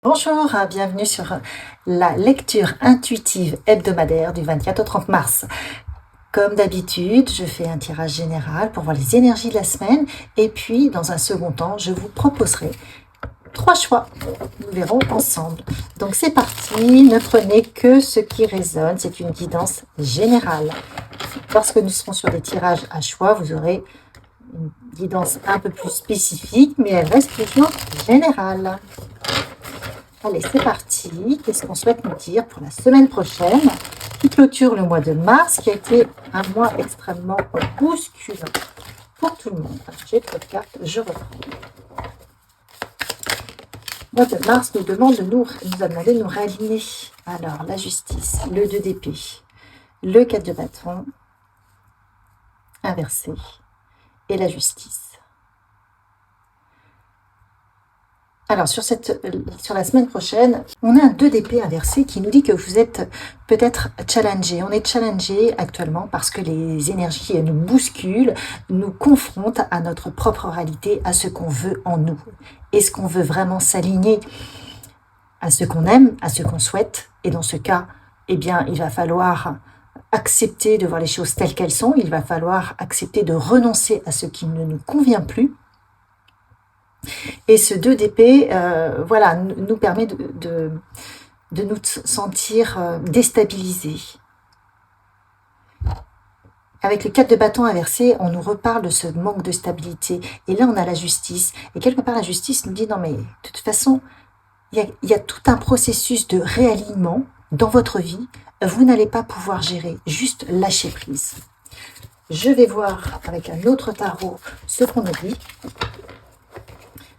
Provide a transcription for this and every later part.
Bonjour, bienvenue sur la lecture intuitive hebdomadaire du 24 au 30 mars. Comme d'habitude, je fais un tirage général pour voir les énergies de la semaine et puis dans un second temps, je vous proposerai 3 choix. Nous verrons ensemble. Donc c'est parti, ne prenez que ce qui résonne, c'est une guidance générale. Lorsque nous serons sur des tirages à choix, vous aurez une guidance un peu plus spécifique, mais elle reste toujours générale. Allez, c'est parti. Qu'est-ce qu'on souhaite nous dire pour la semaine prochaine qui clôture le mois de mars, qui a été un mois extrêmement bousculant pour tout le monde. J'ai trop de cartes, je reprends. Le mois de mars nous demande nous a demandé de nous réaligner. Alors, la justice, le 2 d'épée, le 4 de bâton, inversé, et la justice. Alors, sur la semaine prochaine, on a un 2 d'épée inversé qui nous dit que vous êtes peut-être challengé. On est challengé actuellement parce que les énergies nous bousculent, nous confrontent à notre propre réalité, à ce qu'on veut en nous. Est-ce qu'on veut vraiment s'aligner à ce qu'on aime, à ce qu'on souhaite? Et dans ce cas, eh bien, il va falloir accepter de voir les choses telles qu'elles sont. Il va falloir accepter de renoncer à ce qui ne nous convient plus. Et ce 2 d'épée, nous permet de nous sentir déstabilisés. Avec le 4 de bâton inversé, on nous reparle de ce manque de stabilité. Et là, on a la justice. Et quelque part, la justice nous dit, non mais de toute façon, il y a tout un processus de réalignement dans votre vie. Vous n'allez pas pouvoir gérer, juste lâcher prise. Je vais voir avec un autre tarot ce qu'on nous dit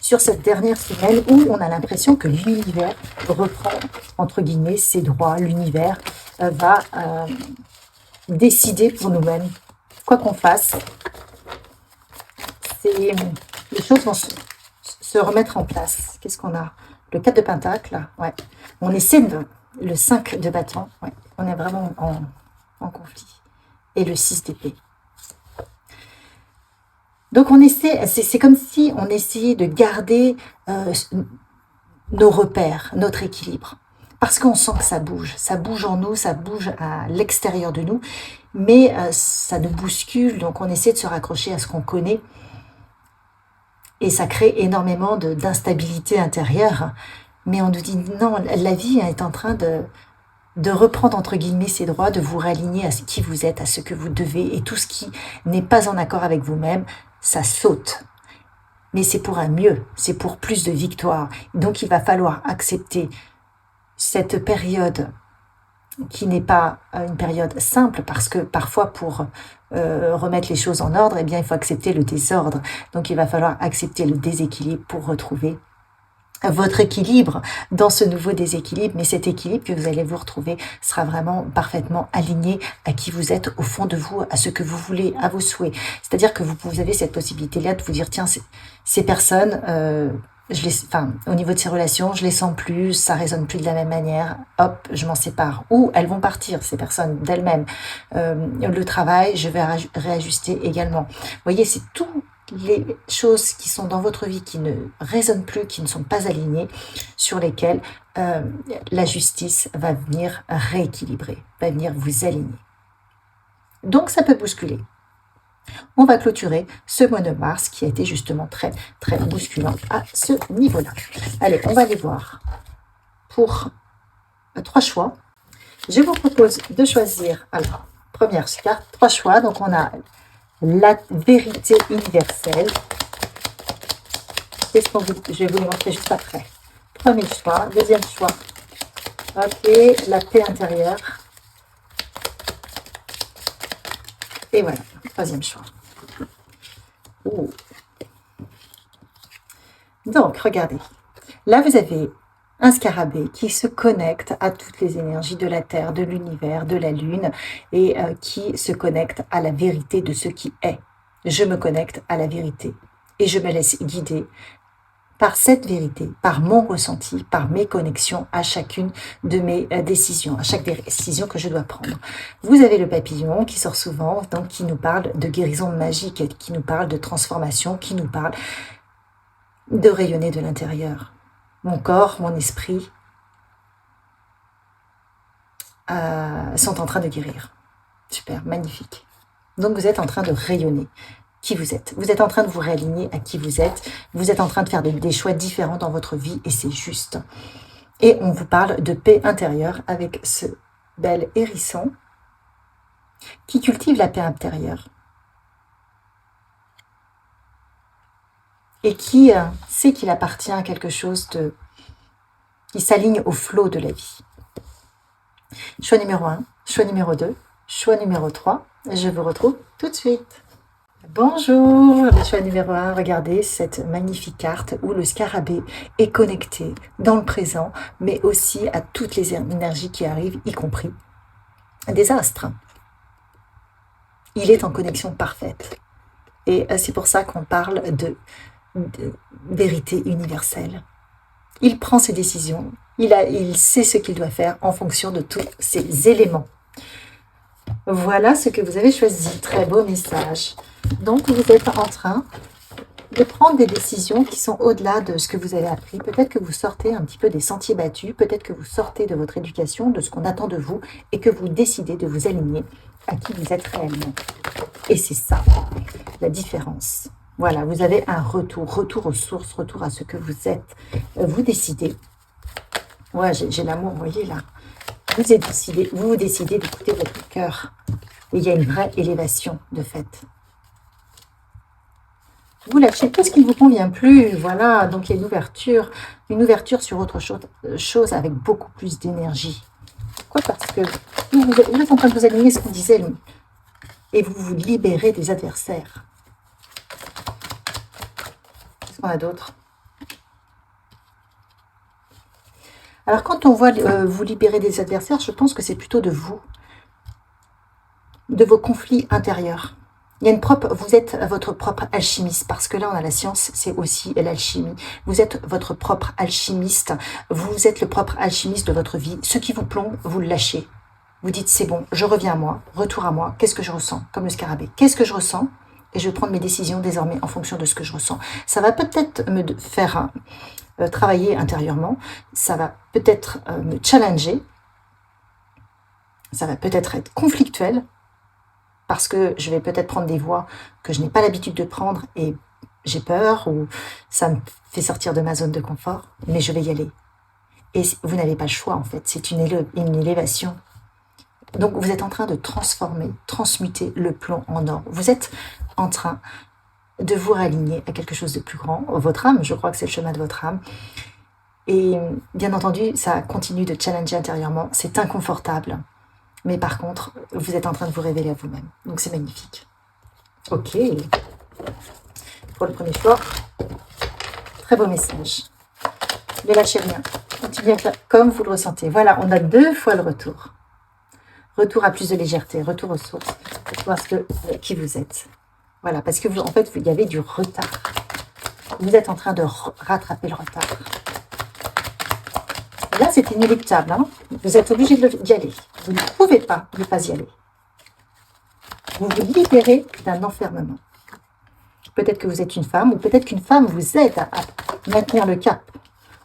sur cette dernière semaine où on a l'impression que l'univers reprend, entre guillemets, ses droits. L'univers va décider pour nous-mêmes. Quoi qu'on fasse, les choses vont se remettre en place. Qu'est-ce qu'on a? Le 4 de pentacle, ouais. On essaie le 5 de bâton, ouais. On est vraiment en conflit. Et le 6 d'épée. Donc c'est comme si on essayait de garder nos repères, notre équilibre. Parce qu'on sent que ça bouge en nous, ça bouge à l'extérieur de nous, mais ça nous bouscule, donc on essaie de se raccrocher à ce qu'on connaît. Et ça crée énormément d'instabilité intérieure. Mais on nous dit non, la vie est en train de reprendre entre guillemets ses droits, de vous réaligner à ce qui vous êtes, à ce que vous devez, et tout ce qui n'est pas en accord avec vous-même, ça saute. Mais c'est pour un mieux, c'est pour plus de victoire. Donc il va falloir accepter cette période qui n'est pas une période simple, parce que parfois pour remettre les choses en ordre, eh bien il faut accepter le désordre. Donc il va falloir accepter le déséquilibre pour retrouver votre équilibre dans ce nouveau déséquilibre, mais cet équilibre que vous allez vous retrouver sera vraiment parfaitement aligné à qui vous êtes au fond de vous, à ce que vous voulez, à vos souhaits. C'est-à-dire que vous avez cette possibilité-là de vous dire, tiens, ces personnes, au niveau de ces relations, je les sens plus, ça résonne plus de la même manière, hop, je m'en sépare. Ou elles vont partir, ces personnes, d'elles-mêmes. Le travail, je vais réajuster également. Vous voyez, c'est tout les choses qui sont dans votre vie qui ne résonnent plus, qui ne sont pas alignées, sur lesquelles la justice va venir rééquilibrer, va venir vous aligner. Donc ça peut bousculer. On va clôturer ce mois de mars qui a été justement très très bousculant à ce niveau-là. Allez, on va aller voir pour 3 choix. Je vous propose de choisir, alors, première carte, 3 choix. Donc on a la vérité universelle. Je vais vous le montrer juste après. Premier choix. Deuxième choix. Ok, la paix intérieure. Et voilà, troisième choix. Ouh. Donc, regardez. Là, vous avez un scarabée qui se connecte à toutes les énergies de la Terre, de l'univers, de la Lune, et qui se connecte à la vérité de ce qui est. Je me connecte à la vérité et je me laisse guider par cette vérité, par mon ressenti, par mes connexions à chacune de mes décisions, à chaque décision que je dois prendre. Vous avez le papillon qui sort souvent, donc qui nous parle de guérison magique, qui nous parle de transformation, qui nous parle de rayonner de l'intérieur. mon corps, mon esprit sont en train de guérir. Super, magnifique. Donc vous êtes en train de rayonner qui vous êtes. Vous êtes en train de vous réaligner à qui vous êtes. Vous êtes en train de faire des choix différents dans votre vie et c'est juste. Et on vous parle de paix intérieure avec ce bel hérisson qui cultive la paix intérieure et qui sait qu'il appartient à quelque chose qui s'aligne au flot de la vie. Choix numéro 1, choix numéro 2, choix numéro 3. Je vous retrouve tout de suite. Bonjour, le choix numéro 1, regardez cette magnifique carte où le scarabée est connecté dans le présent, mais aussi à toutes les énergies qui arrivent, y compris des astres. Il est en connexion parfaite. Et c'est pour ça qu'on parle de vérité universelle. Il prend ses décisions, il sait ce qu'il doit faire en fonction de tous ces éléments. Voilà ce que vous avez choisi. Très beau message. Donc, vous êtes en train de prendre des décisions qui sont au-delà de ce que vous avez appris. Peut-être que vous sortez un petit peu des sentiers battus, peut-être que vous sortez de votre éducation, de ce qu'on attend de vous, et que vous décidez de vous aligner à qui vous êtes réellement. Et c'est ça, la différence. Voilà, vous avez un retour aux sources, retour à ce que vous êtes. Vous décidez. Ouais, j'ai l'amour, vous voyez là. Vous décidez d'écouter votre cœur. Et il y a une vraie élévation de fait. Vous lâchez tout ce qui ne vous convient plus. Voilà, donc il y a une ouverture sur autre chose avec beaucoup plus d'énergie. Pourquoi? Parce que vous êtes en train de vous aligner ce qu'on disait, et vous vous libérez des adversaires. Qu'est-ce qu'on a d'autre? Alors, quand on voit vous libérer des adversaires, je pense que c'est plutôt de vous, de vos conflits intérieurs. Il y a vous êtes votre propre alchimiste, parce que là, on a la science, c'est aussi l'alchimie. Vous êtes votre propre alchimiste, vous êtes le propre alchimiste de votre vie. Ce qui vous plombe, vous le lâchez. Vous dites, c'est bon, je reviens à moi, retour à moi. Qu'est-ce que je ressens? Comme le scarabée. Qu'est-ce que je ressens? Et je vais prendre mes décisions désormais en fonction de ce que je ressens. Ça va peut-être me faire travailler intérieurement, ça va peut-être me challenger, ça va peut-être être conflictuel, parce que je vais peut-être prendre des voies que je n'ai pas l'habitude de prendre et j'ai peur ou ça me fait sortir de ma zone de confort, mais je vais y aller. Et vous n'avez pas le choix en fait, c'est une élévation. Donc vous êtes en train de transmuter le plomb en or. Vous êtes en train de vous réaligner à quelque chose de plus grand. Votre âme, je crois que c'est le chemin de votre âme. Et bien entendu, ça continue de challenger intérieurement. C'est inconfortable. Mais par contre, vous êtes en train de vous révéler à vous-même. Donc c'est magnifique. Ok. Pour le premier choix, très beau message. Ne lâchez rien. Continuez à faire comme vous le ressentez. Voilà, on a 2 fois le retour. Retour à plus de légèreté, retour aux sources, retour à qui vous êtes. Voilà, parce que vous, en fait, il y avait du retard. Vous êtes en train de rattraper le retard. Et là, c'est inéluctable. Hein, vous êtes obligé d'y aller. Vous ne pouvez pas ne pas y aller. Vous vous libérez d'un enfermement. Peut-être que vous êtes une femme, ou peut-être qu'une femme vous aide à maintenir le cap.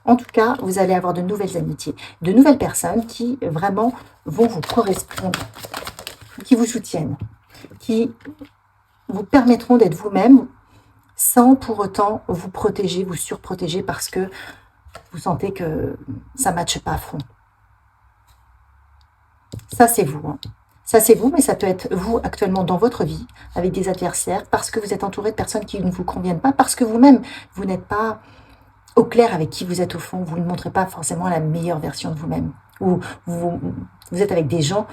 En tout cas, vous allez avoir de nouvelles amitiés, de nouvelles personnes qui vraiment vont vous correspondre, qui vous soutiennent, qui vous permettront d'être vous-même sans pour autant vous protéger, vous surprotéger parce que vous sentez que ça ne matche pas à fond. Ça, c'est vous. Hein. Ça, c'est vous, mais ça peut être vous actuellement dans votre vie, avec des adversaires, parce que vous êtes entouré de personnes qui ne vous conviennent pas, parce que vous-même, vous n'êtes pas au clair avec qui vous êtes au fond. Vous ne montrez pas forcément la meilleure version de vous-même. Ou vous êtes avec des gens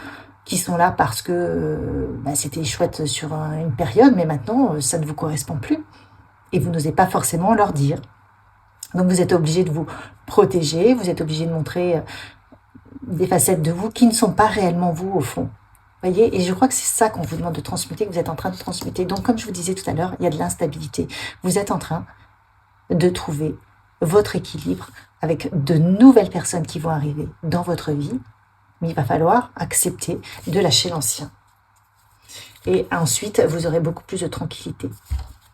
qui sont là parce que c'était chouette sur une période, mais maintenant, ça ne vous correspond plus. Et vous n'osez pas forcément leur dire. Donc, vous êtes obligé de vous protéger, vous êtes obligé de montrer des facettes de vous qui ne sont pas réellement vous, au fond. Voyez, et je crois que c'est ça qu'on vous demande de transmuter, que vous êtes en train de transmuter. Donc, comme je vous disais tout à l'heure, il y a de l'instabilité. Vous êtes en train de trouver votre équilibre avec de nouvelles personnes qui vont arriver dans votre vie, mais il va falloir accepter de lâcher l'ancien. Et ensuite, vous aurez beaucoup plus de tranquillité.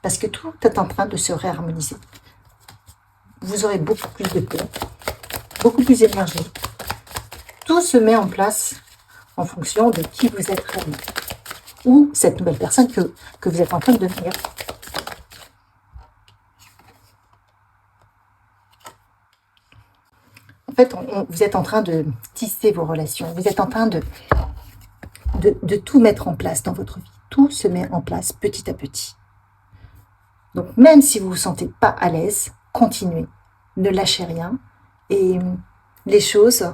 Parce que tout est en train de se réharmoniser. vous aurez beaucoup plus de paix, beaucoup plus d'énergie. Tout se met en place en fonction de qui vous êtes réellement. Ou cette nouvelle personne que vous êtes en train de devenir. En fait, vous êtes en train de tisser vos relations. Vous êtes en train de tout mettre en place dans votre vie. Tout se met en place petit à petit. Donc, même si vous ne vous sentez pas à l'aise, continuez. Ne lâchez rien. Et les choses,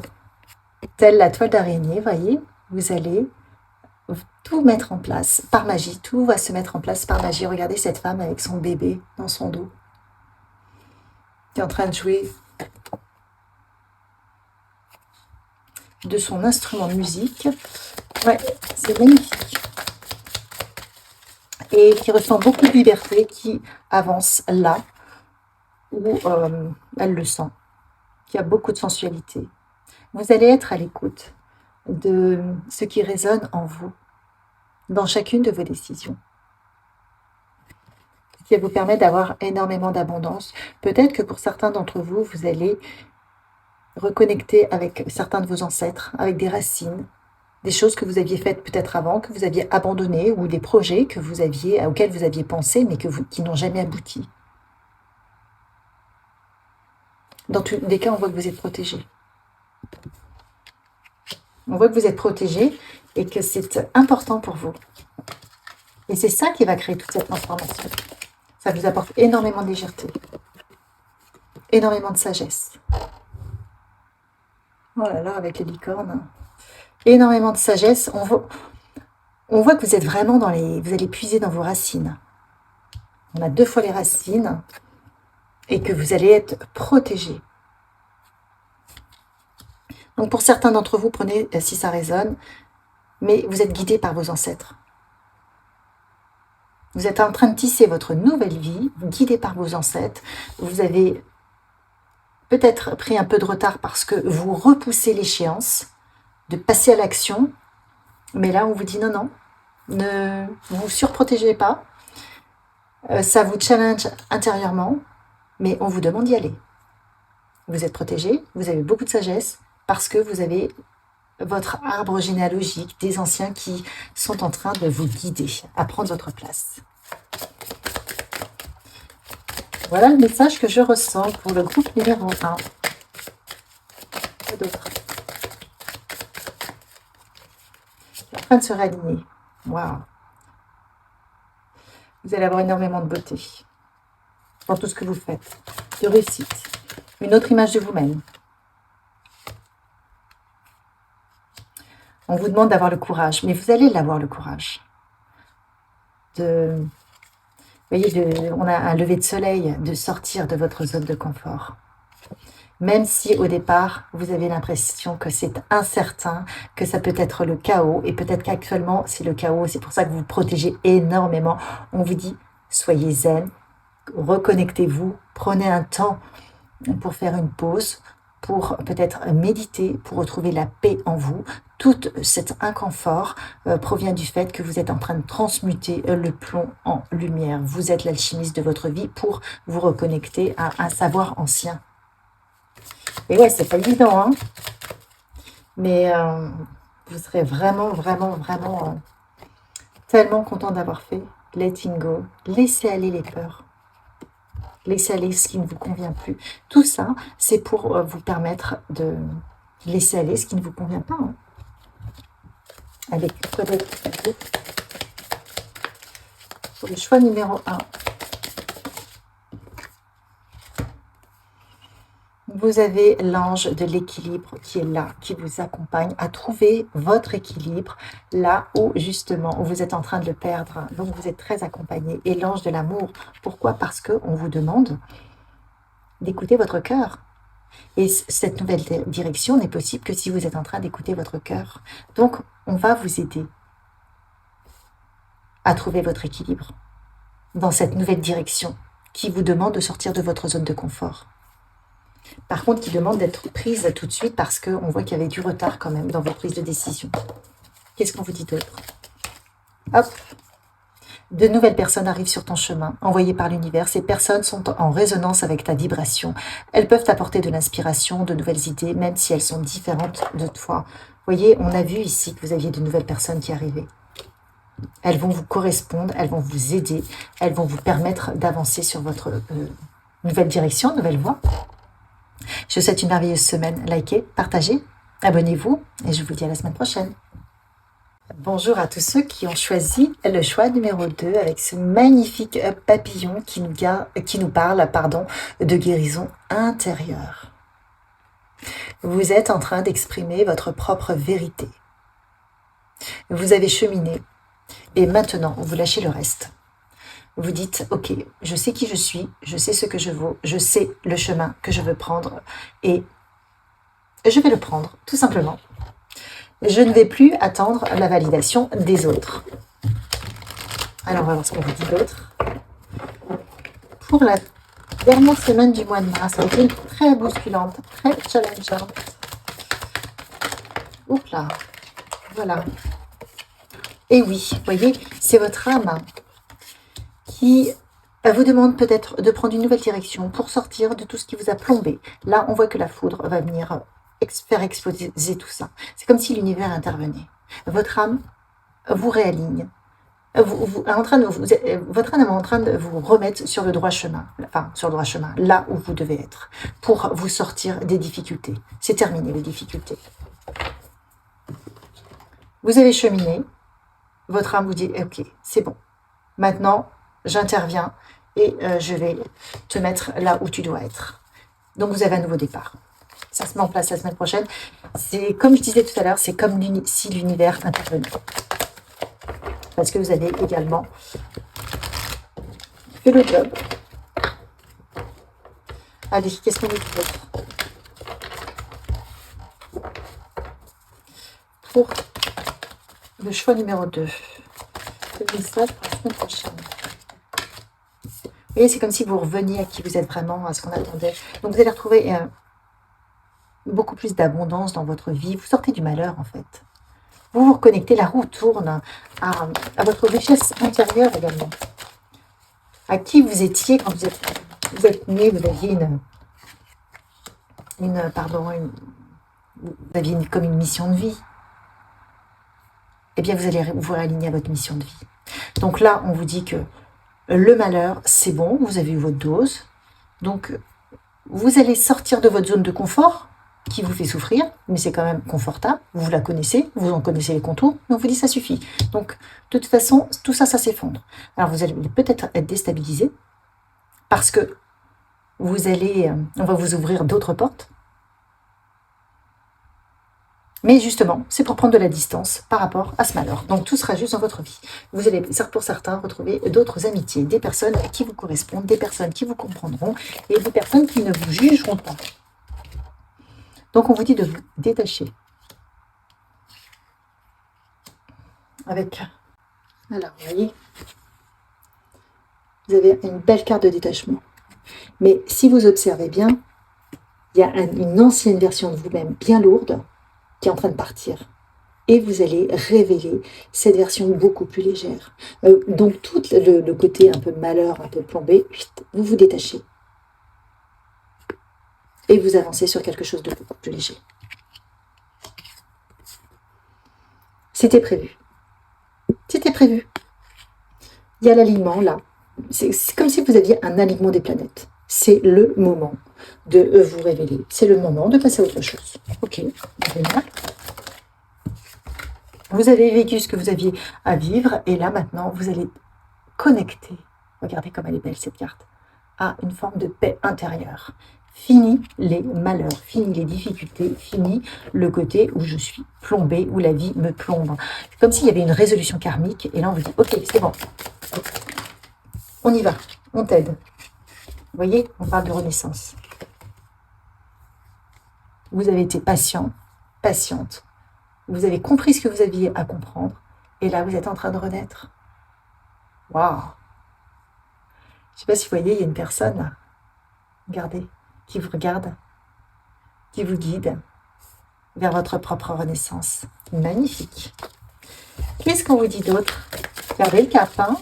telle la toile d'araignée, voyez, vous allez tout mettre en place par magie. Tout va se mettre en place par magie. Regardez cette femme avec son bébé dans son dos, qui est en train de jouer de son instrument de musique. Ouais, c'est magnifique. Et qui ressent beaucoup de liberté, qui avance là où elle le sent, qui a beaucoup de sensualité. Vous allez être à l'écoute de ce qui résonne en vous, dans chacune de vos décisions. Ce qui vous permet d'avoir énormément d'abondance. Peut-être que pour certains d'entre vous, vous allez reconnecter avec certains de vos ancêtres, avec des racines, des choses que vous aviez faites peut-être avant, que vous aviez abandonnées, ou des projets auxquels vous aviez pensé, mais qui n'ont jamais abouti. Dans tous les cas, on voit que vous êtes protégé. On voit que vous êtes protégé et que c'est important pour vous. Et c'est ça qui va créer toute cette transformation. Ça vous apporte énormément de légèreté, énormément de sagesse. Oh là là, avec les licornes. Énormément de sagesse. On voit que vous êtes vraiment vous allez puiser dans vos racines. On a 2 fois les racines et que vous allez être protégé. Donc pour certains d'entre vous, prenez si ça résonne, mais vous êtes guidé par vos ancêtres. Vous êtes en train de tisser votre nouvelle vie, guidé par vos ancêtres. Vous avez peut-être pris un peu de retard parce que vous repoussez l'échéance de passer à l'action. Mais là, on vous dit non, ne vous surprotégez pas. Ça vous challenge intérieurement, mais on vous demande d'y aller. Vous êtes protégé, vous avez beaucoup de sagesse parce que vous avez votre arbre généalogique des anciens qui sont en train de vous guider à prendre votre place. Voilà le message que je ressens pour le groupe numéro 1. Quoi d'autre? C'est en train de se réaligner. Waouh! Vous allez avoir énormément de beauté dans tout ce que vous faites, de réussite. Une autre image de vous-même. On vous demande d'avoir le courage, mais vous allez l'avoir le courage. Vous voyez, on a un lever de soleil, de sortir de votre zone de confort. Même si au départ, vous avez l'impression que c'est incertain, que ça peut être le chaos, et peut-être qu'actuellement c'est le chaos, c'est pour ça que vous vous protégez énormément. On vous dit, soyez zen, reconnectez-vous, prenez un temps pour faire une pause, pour peut-être méditer, pour retrouver la paix en vous. Tout cet inconfort provient du fait que vous êtes en train de transmuter le plomb en lumière. Vous êtes l'alchimiste de votre vie pour vous reconnecter à un savoir ancien. Et ouais, c'est pas évident, hein. Mais vous serez vraiment, vraiment, vraiment tellement content d'avoir fait. Letting go. Laissez aller les peurs. Laissez aller ce qui ne vous convient plus. Tout ça, c'est pour vous permettre de laisser aller ce qui ne vous convient pas. Hein. Allez, pour le choix numéro 1. Vous avez l'ange de l'équilibre qui est là, qui vous accompagne à trouver votre équilibre là où justement vous êtes en train de le perdre. Donc vous êtes très accompagné. Et l'ange de l'amour, pourquoi? Parce qu'on vous demande d'écouter votre cœur. Et cette nouvelle direction n'est possible que si vous êtes en train d'écouter votre cœur. Donc on va vous aider à trouver votre équilibre dans cette nouvelle direction qui vous demande de sortir de votre zone de confort. Par contre, qui demande d'être prise tout de suite parce qu'on voit qu'il y avait du retard quand même dans vos prises de décision. Qu'est-ce qu'on vous dit d'autre? Hop. De nouvelles personnes arrivent sur ton chemin, envoyées par l'univers. Ces personnes sont en résonance avec ta vibration. Elles peuvent t'apporter de l'inspiration, de nouvelles idées, même si elles sont différentes de toi. Vous voyez, on a vu ici que vous aviez de nouvelles personnes qui arrivaient. Elles vont vous correspondre, elles vont vous aider, elles vont vous permettre d'avancer sur votre nouvelle direction, nouvelle voie. Je vous souhaite une merveilleuse semaine. Likez, partagez, abonnez-vous et je vous dis à la semaine prochaine. Bonjour à tous ceux qui ont choisi le choix numéro 2 avec ce magnifique papillon qui nous parle de guérison intérieure. Vous êtes en train d'exprimer votre propre vérité. Vous avez cheminé et maintenant vous lâchez le reste. Vous dites, ok, je sais qui je suis, je sais ce que je vaux, je sais le chemin que je veux prendre et je vais le prendre, tout simplement. Je ne vais plus attendre la validation des autres. Alors, on va voir ce qu'on vous dit d'autre. Pour la dernière semaine du mois de mars, ça a été très bousculante, très challengeante. Oups là, voilà. Et oui, vous voyez, c'est votre âme qui vous demande peut-être de prendre une nouvelle direction pour sortir de tout ce qui vous a plombé. Là, on voit que la foudre va venir faire exploser tout ça. C'est comme si l'univers intervenait. Votre âme vous réaligne. Votre âme est en train de vous remettre sur le droit chemin, là où vous devez être, pour vous sortir des difficultés. C'est terminé, les difficultés. Vous avez cheminé, votre âme vous dit, ok, c'est bon. Maintenant, j'interviens et je vais te mettre là où tu dois être. Donc, vous avez un nouveau départ. Ça se met en place la semaine prochaine. C'est comme je disais tout à l'heure, c'est comme si l'univers intervenait. Parce que vous avez également fait le job. Allez, qu'est-ce qu'on dit d'autre? Pour le choix numéro 2. Le message pour la semaine prochaine. Vous voyez, c'est comme si vous reveniez à qui vous êtes vraiment, à ce qu'on attendait. Donc, vous allez retrouver beaucoup plus d'abondance dans votre vie. Vous sortez du malheur, en fait. Vous vous reconnectez, la roue tourne à votre richesse intérieure également. À qui vous étiez quand vous êtes né, vous aviez comme une mission de vie. Eh bien, vous allez vous réaligner à votre mission de vie. Donc là, on vous dit que le malheur, c'est bon, vous avez eu votre dose. Donc, vous allez sortir de votre zone de confort, qui vous fait souffrir, mais c'est quand même confortable, vous la connaissez, vous en connaissez les contours, mais on vous dit ça suffit. Donc, de toute façon, tout ça, ça s'effondre. Alors, vous allez peut-être être déstabilisé, parce que on va vous ouvrir d'autres portes, mais justement, c'est pour prendre de la distance par rapport à ce malheur. Donc, tout sera juste dans votre vie. Vous allez, pour certains, retrouver d'autres amitiés, des personnes qui vous correspondent, des personnes qui vous comprendront, et des personnes qui ne vous jugeront pas. Donc, on vous dit de vous détacher. Alors, vous voyez, vous avez une belle carte de détachement. Mais si vous observez bien, il y a une ancienne version de vous-même, bien lourde, qui est en train de partir. Et vous allez révéler cette version beaucoup plus légère. Donc, tout le côté un peu malheur, un peu plombé, vous vous détachez. Et vous avancez sur quelque chose de beaucoup plus léger. C'était prévu. C'était prévu. Il y a l'alignement là. C'est comme si vous aviez un alignement des planètes. C'est le moment de vous révéler. C'est le moment de passer à autre chose. Ok, génial. Vous avez vécu ce que vous aviez à vivre et là maintenant vous allez connecter. Regardez comme elle est belle cette carte. À une forme de paix intérieure. Fini les malheurs, fini les difficultés, fini le côté où je suis plombée, où la vie me plombe. Comme s'il y avait une résolution karmique, et là on vous dit, ok, c'est bon, on y va, on t'aide. Vous voyez, on parle de renaissance. Vous avez été patient, patiente, vous avez compris ce que vous aviez à comprendre, et là vous êtes en train de renaître. Waouh! Je ne sais pas si vous voyez, il y a une personne là, regardez, qui vous regarde, qui vous guide vers votre propre renaissance. Magnifique. Qu'est-ce qu'on vous dit d'autre? Regardez le cap, hein?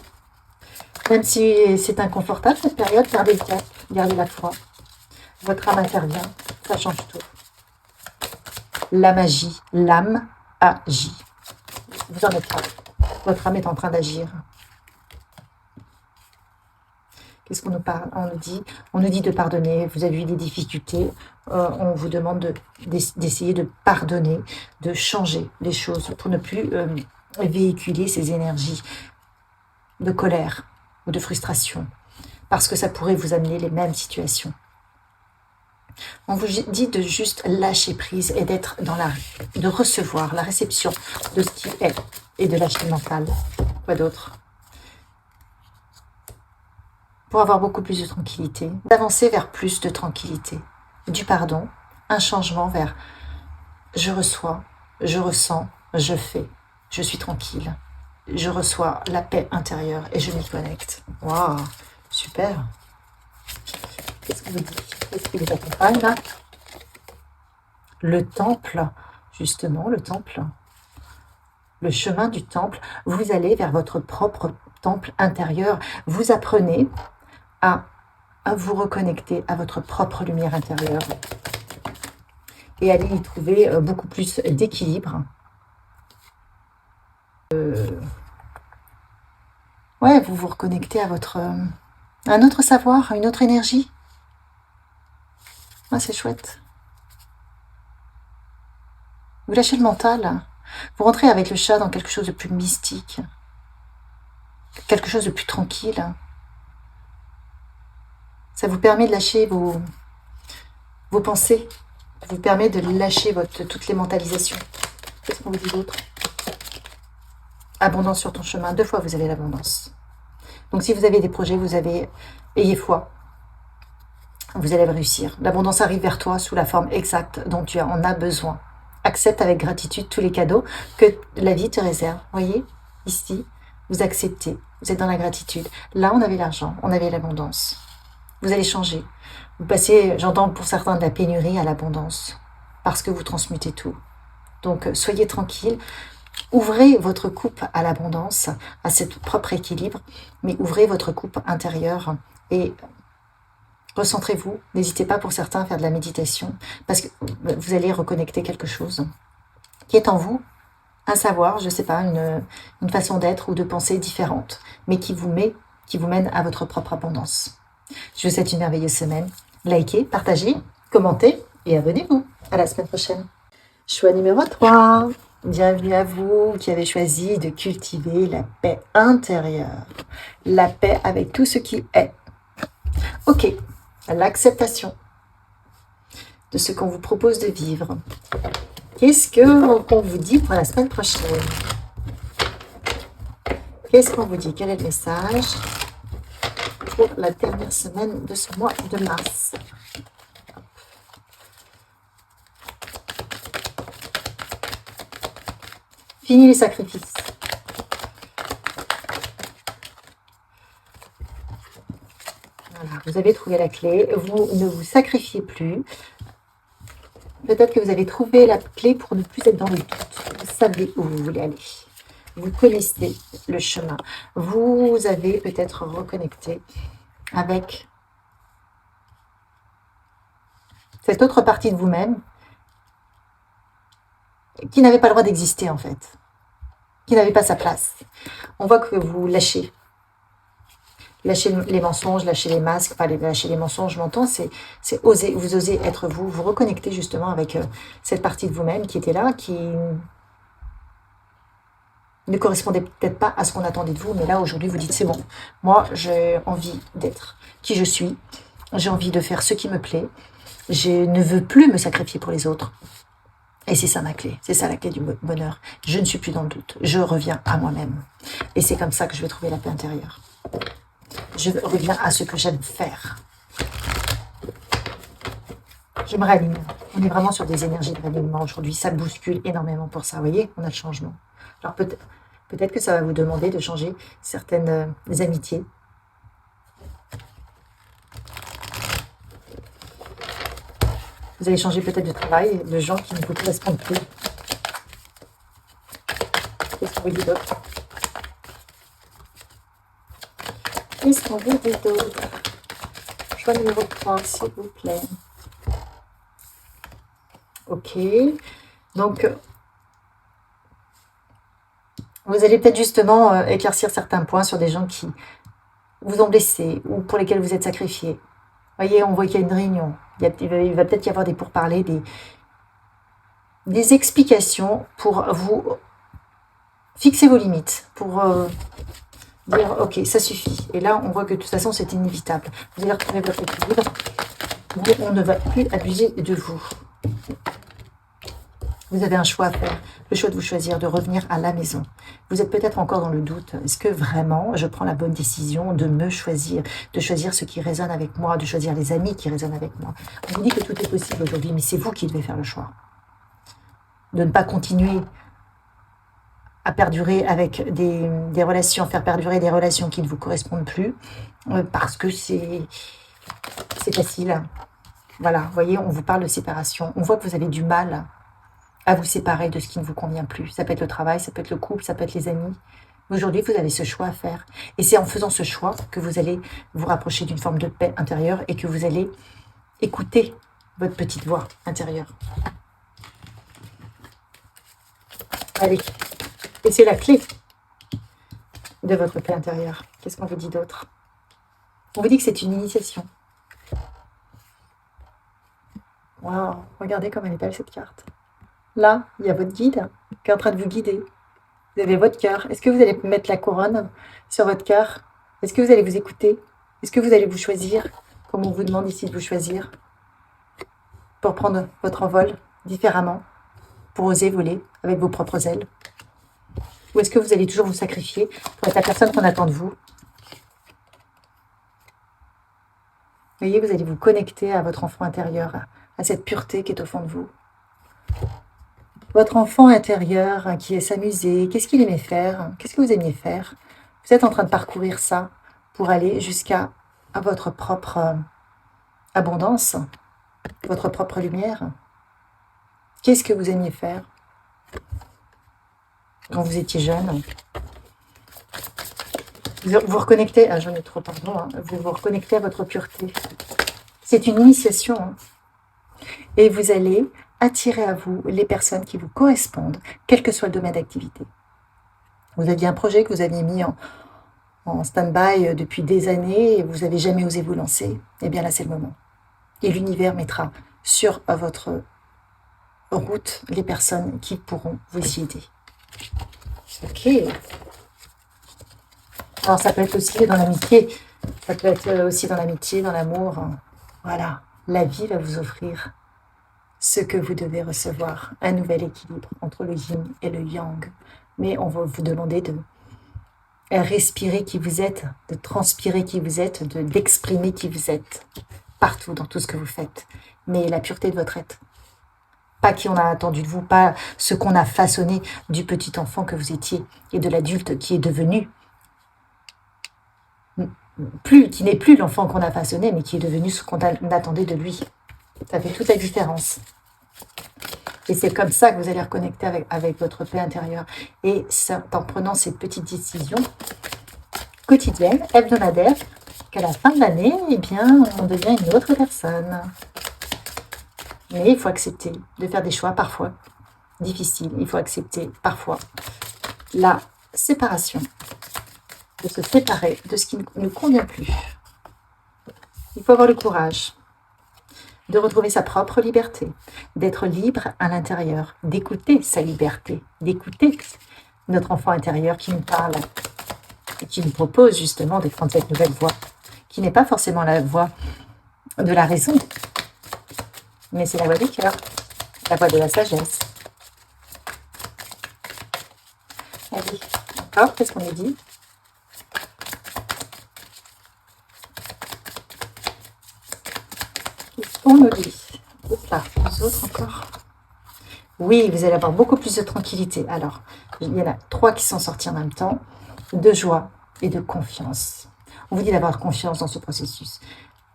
Même si c'est inconfortable cette période, gardez le cap, gardez la foi. Votre âme intervient, ça change tout. La magie, l'âme agit. Vous en êtes pas. Votre âme est en train d'agir. Qu'est-ce qu'on nous parle? On nous dit de pardonner. Vous avez eu des difficultés. On vous demande d'essayer de pardonner, de changer les choses pour ne plus véhiculer ces énergies de colère ou de frustration, parce que ça pourrait vous amener les mêmes situations. On vous dit de juste lâcher prise et de recevoir la réception de ce qui est et de lâcher le mental. Quoi d'autre? Pour avoir beaucoup plus de tranquillité, d'avancer vers plus de tranquillité, du pardon, un changement vers je reçois, je ressens, je fais, je suis tranquille, je reçois la paix intérieure et je m'y connecte. Waouh, super. Qu'est-ce qu'on vous dit? Qu'est-ce qui vous accompagne là? Le temple, justement, le temple, le chemin du temple, vous allez vers votre propre temple intérieur. Vous apprenez à vous reconnecter à votre propre lumière intérieure et aller y trouver beaucoup plus d'équilibre. Ouais, vous vous reconnectez à un autre savoir, à une autre énergie. Ouais, c'est chouette. Vous lâchez le mental. Vous rentrez avec le chat dans quelque chose de plus mystique, quelque chose de plus tranquille. Ça vous permet de lâcher vos pensées. Ça vous permet de lâcher toutes les mentalisations. Qu'est-ce qu'on vous dit d'autre? Abondance sur ton chemin. 2 fois, vous avez l'abondance. Donc, si vous avez des projets, ayez foi. Vous allez réussir. L'abondance arrive vers toi sous la forme exacte dont tu en as besoin. Accepte avec gratitude tous les cadeaux que la vie te réserve. Voyez, ici, vous acceptez. Vous êtes dans la gratitude. Là, on avait l'argent, on avait l'abondance. Vous allez changer. Vous passez, j'entends pour certains, de la pénurie à l'abondance. Parce que vous transmutez tout. Donc, soyez tranquille. Ouvrez votre coupe à l'abondance, à cet propre équilibre, mais ouvrez votre coupe intérieure et recentrez-vous. N'hésitez pas pour certains à faire de la méditation, parce que vous allez reconnecter quelque chose qui est en vous, un savoir, je ne sais pas, une façon d'être ou de penser différente, mais qui vous mène à votre propre abondance. Je vous souhaite une merveilleuse semaine. Likez, partagez, commentez et abonnez-vous. À la semaine prochaine. Choix numéro 3. Bienvenue à vous qui avez choisi de cultiver la paix intérieure. La paix avec tout ce qui est. Ok, l'acceptation de ce qu'on vous propose de vivre. Qu'est-ce qu'on vous dit pour la semaine prochaine? Qu'est-ce qu'on vous dit? Quel est le message pour la dernière semaine de ce mois de mars? Fini les sacrifices. Voilà, vous avez trouvé la clé. Vous ne vous sacrifiez plus. Peut-être que vous avez trouvé la clé pour ne plus être dans le doute. Vous savez où vous voulez aller. Vous connaissez le chemin. Vous avez peut-être reconnecté avec cette autre partie de vous-même qui n'avait pas le droit d'exister en fait, qui n'avait pas sa place. On voit que vous lâchez. Lâchez les mensonges, lâchez les masques, pas lâcher les mensonges, je m'entends, c'est oser, vous osez être vous, vous reconnectez justement avec cette partie de vous-même qui était là, qui ne correspondait peut-être pas à ce qu'on attendait de vous, mais là aujourd'hui vous dites c'est bon, moi j'ai envie d'être qui je suis, j'ai envie de faire ce qui me plaît, je ne veux plus me sacrifier pour les autres. Et c'est ça ma clé, c'est ça la clé du bonheur. Je ne suis plus dans le doute, je reviens à moi-même. Et c'est comme ça que je vais trouver la paix intérieure. Je reviens à ce que j'aime faire. Je me réaligne. On est vraiment sur des énergies de réalignement aujourd'hui. Ça bouscule énormément pour ça. Vous voyez, on a le changement. Alors peut-être que ça va vous demander de changer certaines amitiés. Vous allez changer peut-être de travail, de gens qui ne vous correspondent plus. Qu'est-ce qu'on vous dit d'autre? Qu'est-ce qu'on veut des d'autres? Choix numéro 3, s'il vous plaît. Ok. Donc, vous allez peut-être justement éclaircir certains points sur des gens qui vous ont blessé ou pour lesquels vous êtes sacrifié. Voyez, on voit qu'il y a une réunion. Il va peut-être y avoir des pourparlers, des explications pour vous fixer vos limites, pour dire ok, ça suffit. Et là, on voit que de toute façon, c'est inévitable. Vous allez retrouver votre équilibre. On ne va plus abuser de vous. Vous avez un choix à faire, le choix de vous choisir, de revenir à la maison. Vous êtes peut-être encore dans le doute. Est-ce que vraiment je prends la bonne décision de me choisir, de choisir ce qui résonne avec moi, de choisir les amis qui résonnent avec moi? On vous dit que tout est possible aujourd'hui, mais c'est vous qui devez faire le choix. De ne pas continuer à perdurer avec des relations, faire perdurer des relations qui ne vous correspondent plus, parce que c'est facile. Voilà, vous voyez, on vous parle de séparation. On voit que vous avez du mal à vous séparer de ce qui ne vous convient plus. Ça peut être le travail, ça peut être le couple, ça peut être les amis. Aujourd'hui, vous avez ce choix à faire. Et c'est en faisant ce choix que vous allez vous rapprocher d'une forme de paix intérieure et que vous allez écouter votre petite voix intérieure. Allez, et c'est la clé de votre paix intérieure. Qu'est-ce qu'on vous dit d'autre? On vous dit que c'est une initiation. Waouh, regardez comme elle est belle cette carte. Là, il y a votre guide qui est en train de vous guider. Vous avez votre cœur. Est-ce que vous allez mettre la couronne sur votre cœur? Est-ce que vous allez vous écouter? Est-ce que vous allez vous choisir, comme on vous demande ici de vous choisir, pour prendre votre envol différemment, pour oser voler avec vos propres ailes? Ou est-ce que vous allez toujours vous sacrifier pour être la personne qu'on attend de vous? Vous voyez, vous allez vous connecter à votre enfant intérieur, à cette pureté qui est au fond de vous. Votre enfant intérieur qui est s'amuser, qu'est-ce qu'il aimait faire? Qu'est-ce que vous aimiez faire? Vous êtes en train de parcourir ça pour aller jusqu'à votre propre abondance, votre propre lumière. Qu'est-ce que vous aimiez faire quand vous étiez jeune? Vous vous reconnectez, j'en ai trop, pardon, vous vous reconnectez à votre pureté. C'est une initiation. Et vous allez attirer à vous les personnes qui vous correspondent, quel que soit le domaine d'activité. Vous aviez un projet que vous aviez mis en stand-by depuis des années et vous n'avez jamais osé vous lancer. Eh bien là, c'est le moment. Et l'univers mettra sur votre route les personnes qui pourront vous y aider. Ok. Alors ça peut être aussi dans l'amitié, ça peut être aussi dans l'amitié, dans l'amour. Voilà, la vie va vous offrir ce que vous devez recevoir, un nouvel équilibre entre le yin et le yang. Mais on va vous demander de respirer qui vous êtes, de transpirer qui vous êtes, d'exprimer qui vous êtes, partout, dans tout ce que vous faites. Mais la pureté de votre être. Pas qui on a attendu de vous, pas ce qu'on a façonné du petit enfant que vous étiez et de l'adulte qui est devenu. Qui n'est plus l'enfant qu'on a façonné, mais qui est devenu ce qu'on attendait de lui. Ça fait toute la différence. Et c'est comme ça que vous allez reconnecter avec votre paix intérieure. Et c'est en prenant ces petites décisions quotidiennes, hebdomadaires, qu'à la fin de l'année, eh bien, on devient une autre personne. Mais il faut accepter de faire des choix parfois difficiles. Il faut accepter parfois la séparation, de se séparer de ce qui ne nous convient plus. Il faut avoir le courage de retrouver sa propre liberté, d'être libre à l'intérieur, d'écouter sa liberté, d'écouter notre enfant intérieur qui nous parle et qui nous propose justement de prendre cette nouvelle voie, qui n'est pas forcément la voie de la raison, mais c'est la voie du cœur, la voie de la sagesse. Allez, encore, qu'est-ce qu'on nous dit? On me dit, là, les autres encore. Oui, vous allez avoir beaucoup plus de tranquillité. Alors, il y en a 3 qui sont sortis en même temps, de joie et de confiance. On vous dit d'avoir confiance dans ce processus.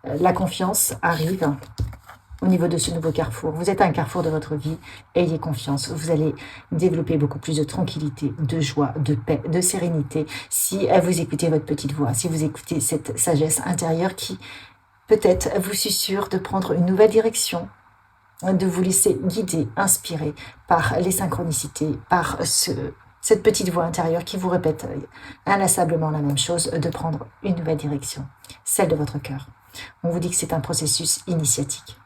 La confiance arrive au niveau de ce nouveau carrefour. Vous êtes à un carrefour de votre vie, ayez confiance, vous allez développer beaucoup plus de tranquillité, de joie, de paix, de sérénité, si vous écoutez votre petite voix, si vous écoutez cette sagesse intérieure qui peut-être vous susurre de prendre une nouvelle direction, de vous laisser guider, inspirer par les synchronicités, par cette petite voix intérieure qui vous répète inlassablement la même chose, de prendre une nouvelle direction, celle de votre cœur. On vous dit que c'est un processus initiatique.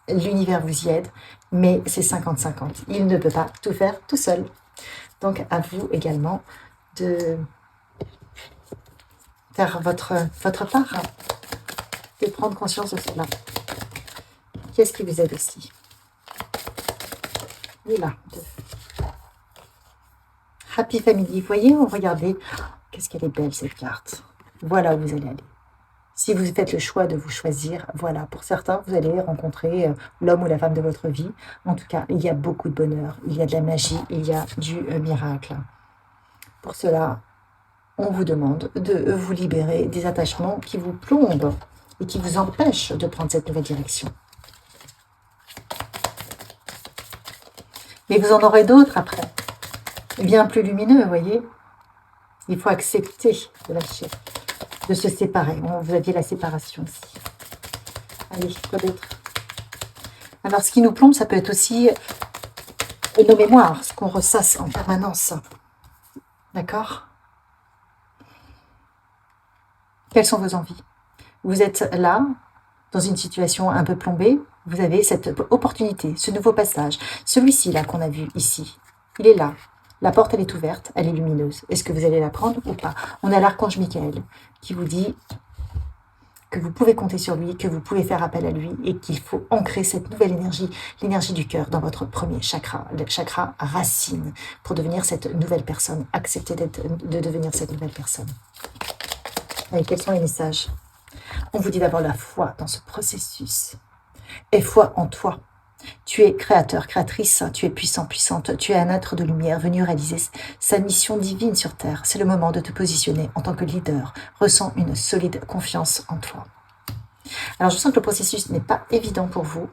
L'univers vous y aide, mais c'est 50-50. Il ne peut pas tout faire tout seul. Donc à vous également de faire votre part, de prendre conscience de cela. Qu'est-ce qui vous aide aussi? Et là, Happy Family. Vous voyez, regardez, qu'est-ce qu'elle est belle cette carte. Voilà où vous allez aller. Si vous faites le choix de vous choisir, voilà, pour certains, vous allez rencontrer l'homme ou la femme de votre vie. En tout cas, il y a beaucoup de bonheur, il y a de la magie, il y a du miracle. Pour cela, on vous demande de vous libérer des attachements qui vous plombent et qui vous empêchent de prendre cette nouvelle direction. Mais vous en aurez d'autres après, bien plus lumineux, vous voyez. Il faut accepter de lâcher, de se séparer. Vous aviez la séparation aussi. Allez, quoi d'autre? Alors, ce qui nous plombe, ça peut être aussi nos mémoires, ce qu'on ressasse en permanence. D'accord? Quelles sont vos envies? Vous êtes là, dans une situation un peu plombée, vous avez cette opportunité, ce nouveau passage, celui-ci là qu'on a vu ici, il est là. La porte, elle est ouverte, elle est lumineuse. Est-ce que vous allez la prendre ou pas? On a l'archange Michael qui vous dit que vous pouvez compter sur lui, que vous pouvez faire appel à lui et qu'il faut ancrer cette nouvelle énergie, l'énergie du cœur dans votre premier chakra, le chakra racine, pour devenir cette nouvelle personne, accepter de devenir cette nouvelle personne. Et quels sont les messages? On vous dit d'avoir la foi dans ce processus. Et foi en toi. Tu es créateur, créatrice, tu es puissant, puissante, tu es un être de lumière venu réaliser sa mission divine sur Terre. C'est le moment de te positionner en tant que leader. Ressens une solide confiance en toi. Alors je sens que le processus n'est pas évident pour vous.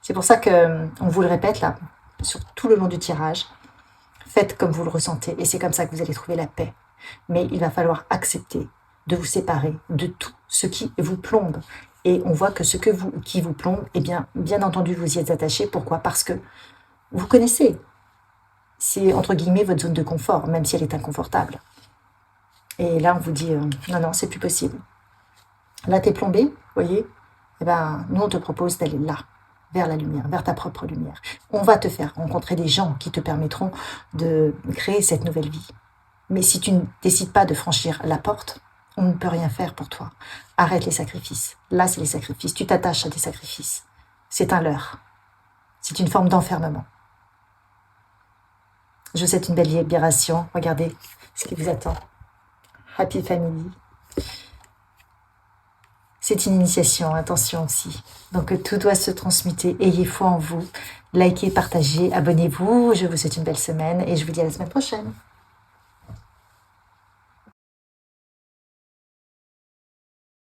C'est pour ça qu'on vous le répète là, sur tout le long du tirage. Faites comme vous le ressentez et c'est comme ça que vous allez trouver la paix. Mais il va falloir accepter de vous séparer de tout ce qui vous plombe. Et on voit que ce qui vous plombe, eh bien entendu, vous y êtes attaché. Pourquoi? Parce que vous connaissez. C'est, entre guillemets, votre zone de confort, même si elle est inconfortable. Et là, on vous dit, non, c'est plus possible. Là, t'es plombé, vous voyez? Eh ben, nous, on te propose d'aller là, vers la lumière, vers ta propre lumière. On va te faire rencontrer des gens qui te permettront de créer cette nouvelle vie. Mais si tu ne décides pas de franchir la porte, on ne peut rien faire pour toi. Arrête les sacrifices. Là, c'est les sacrifices. Tu t'attaches à des sacrifices. C'est un leurre. C'est une forme d'enfermement. Je vous souhaite une belle libération. Regardez ce qui vous attend. Happy Family. C'est une initiation, attention aussi. Donc tout doit se transmuter. Ayez foi en vous. Likez, partagez, abonnez-vous. Je vous souhaite une belle semaine et je vous dis à la semaine prochaine.